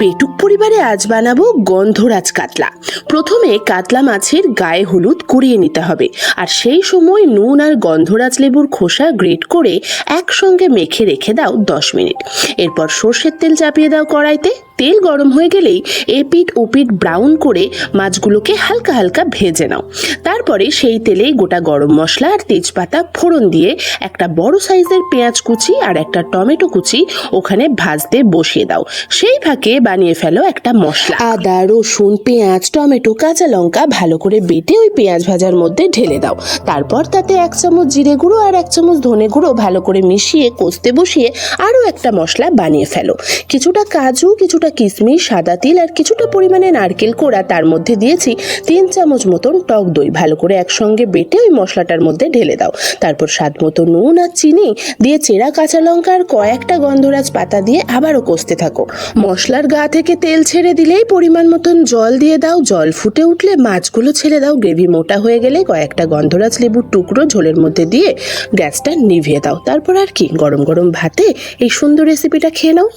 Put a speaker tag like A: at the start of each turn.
A: পেটুক পরিবারে আজ বানাবো গন্ধরাজ কাতলা। প্রথমে কাতলা মাছের গায়ে হলুদ করিয়ে নিতে হবে, আর সেই সময় নুন আর গন্ধরাজ লেবুর খোসা গ্রেট করে একসঙ্গে মেখে রেখে দাও 10 মিনিট। এরপর সর্ষের তেল চাপিয়ে দাও কড়াইতে। তেল গরম হয়ে গেলেই এপিঠ ওপিঠ ব্রাউন করে মাছগুলোকে হালকা হালকা ভেজে নাও। তারপরে সেই তেলেই গোটা গরম মশলা আর তেজপাতা ফোড়ন দিয়ে একটা বড় সাইজের পেঁয়াজ কুচি আর একটা টমেটো কুচি ওখানে ভাজতে বসিয়ে দাও। সেই ফাঁকে বানিয়ে ফেলো একটা মশলা। আদা, রসুন, পেঁয়াজ, টমেটো, কাঁচা লঙ্কা ভালো করে বেটে ওই পেঁয়াজ ভাজার মধ্যে ঢেলে দাও। তারপর তাতে 1 চামচ জিরে গুঁড়ো আর 1 চামচ ধনে গুঁড়ো ভালো করে মিশিয়ে কষতে বসিয়ে আরও একটা মশলা বানিয়ে ফেলো। কিছুটা কাজু, কিছুটা কিশমিশ, সাদা তিল আর কিছুটা পরিমাণে নারকেল কোড়া তার মধ্যে দিয়েছি 3 চামচ মতন টক দই ভালো করে একসঙ্গে বেটে ওই মশলাটার মধ্যে ঢেলে দাও। তারপর স্বাদ মতো নুন আর চিনি দিয়ে চেরা কাঁচা লঙ্কা আর কয়েকটা গন্ধরাজ পাতা দিয়ে আবারও কষতে থাকো। মশলার গা থেকে তেল ছেড়ে দিলেই পরিমাণ মতন জল দিয়ে দাও। জল ফুটে উঠলে মাছগুলো ছেড়ে দাও। গ্রেভি মোটা হয়ে গেলে কয়েকটা গন্ধরাজ লেবুর টুকরো ঝোলের মধ্যে দিয়ে গ্যাসটা নিভিয়ে দাও। তারপর আর কি, গরম গরম ভাতে এই সুন্দর রেসিপিটা খেয়ে নাও।